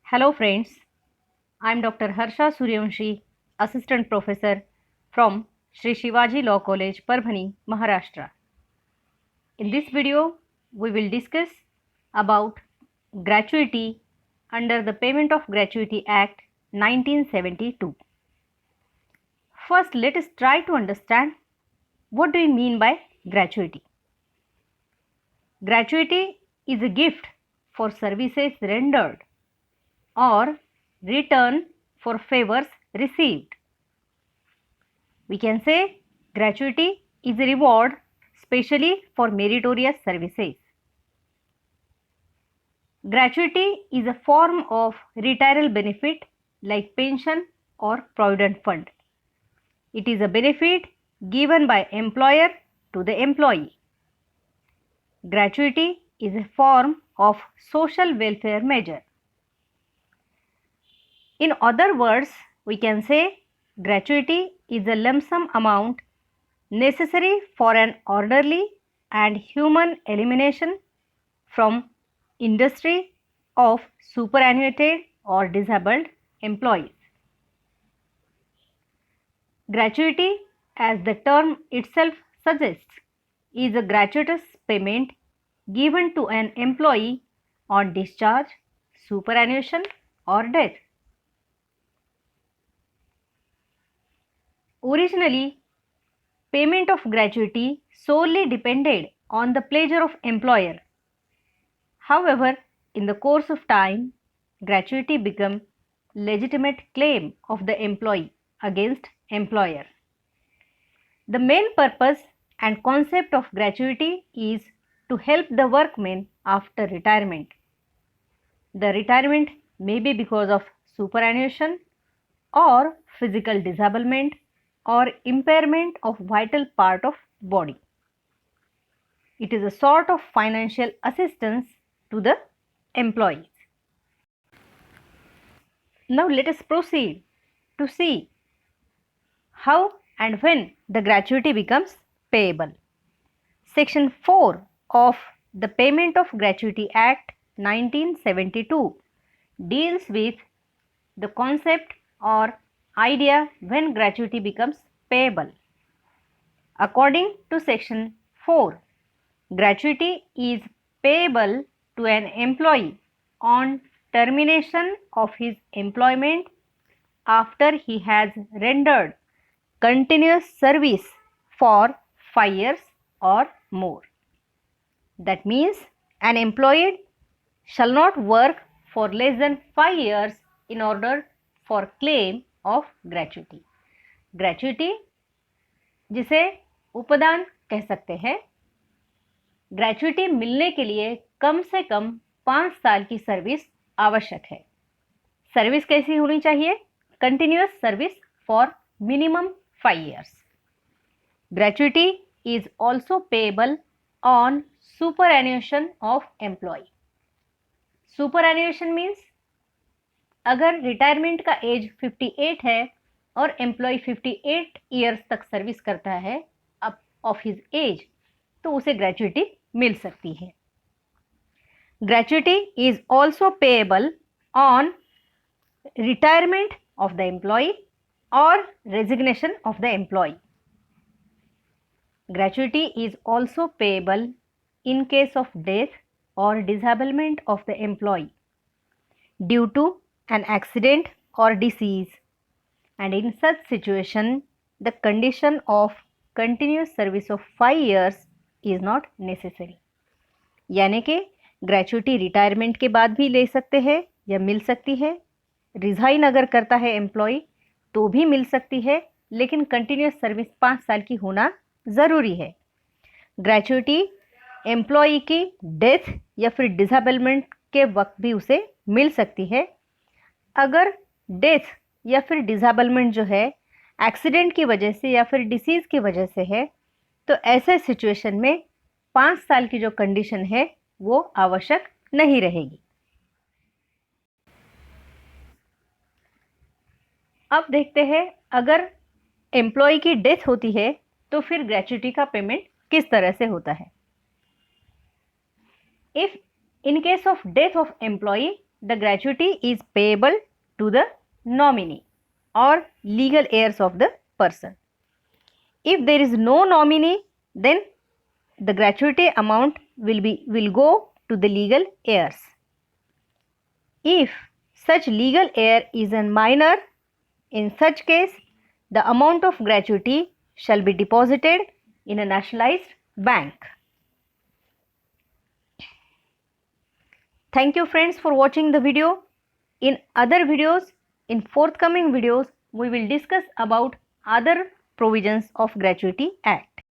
Hello friends, I am Dr. Harsha Suryavanshi, Assistant Professor from Sri Shivaji Law College, Parbhani, Maharashtra. In this video, we will discuss about gratuity under the Payment of Gratuity Act 1972. First, let us try to understand what do we mean by gratuity. Gratuity is a gift for services rendered or return for favors received. We can say gratuity is a reward specially for meritorious services. Gratuity is a form of retirement benefit like pension or provident fund. It is a benefit given by employer to the employee. Gratuity is a form of social welfare measure. In other words, we can say gratuity is a lump sum amount necessary for an orderly and human elimination from industry of superannuated or disabled employees. Gratuity, as the term itself suggests, is a gratuitous payment given to an employee on discharge, superannuation or death. Originally, payment of gratuity solely depended on the pleasure of employer. However, in the course of time, gratuity became legitimate claim of the employee against employer. The main purpose and concept of gratuity is to help the workmen after retirement. The retirement may be because of superannuation or physical disablement or impairment of vital part of body. It is a sort of financial assistance to the employees. Now let us proceed to see how and when the gratuity becomes payable. Section 4 of the Payment of Gratuity Act 1972 deals with the concept or idea when gratuity becomes payable. According to Section 4, gratuity is payable to an employee on termination of his employment after he has rendered continuous service for 5 years or more. That means an employee shall not work for less than 5 years in order for claim of gratuity. Gratuity जिसे उपदान कह सकते हैं, gratuity मिलने के लिए कम से कम 5 साल की सर्विस आवश्यक है. सर्विस कैसी होनी चाहिए? Continuous service for minimum 5 years. Gratuity is also payable on superannuation of employee. Superannuation means अगर रिटायरमेंट का एज 58 है और एम्प्लॉय 58 ईयर्स तक सर्विस करता है अप ऑफ हिज एज, तो उसे ग्रेचुइटी मिल सकती है. Gratuity is also payable on retirement of the employee और resignation of the employee. Gratuity is also payable in case of death or disablement of the employee due to an accident or disease, and in such situation the condition of continuous service of 5 years is not necessary. यानी कि gratuity retirement के बाद भी ले सकते हैं या मिल सकती है. रिजाइन अगर करता है एम्प्लॉय तो भी मिल सकती है, लेकिन कंटिन्यूस सर्विस 5 साल की होना ज़रूरी है. ग्रेचुइटी एम्प्लॉई की डेथ या फिर डिसेबलमेंट के वक्त भी उसे मिल सकती है. अगर डेथ या फिर डिसेबलमेंट जो है एक्सीडेंट की वजह से या फिर डिसीज़ की वजह से है, तो ऐसे सिचुएशन में 5 साल की जो कंडीशन है वो आवश्यक नहीं रहेगी. अब देखते हैं अगर एम्प्लॉय की डेथ होती है तो फिर ग्रेचुइटी का पेमेंट किस तरह से होता है. If in case of death of employee the gratuity is payable to the nominee or legal heirs of the person. If there is no nominee, then the gratuity amount will go to the legal heirs. If such legal heir is a minor, in such case the amount of gratuity shall be deposited in a nationalized bank. Thank you friends for watching the video. In other videos, in forthcoming videos, we will discuss about other provisions of Gratuity Act.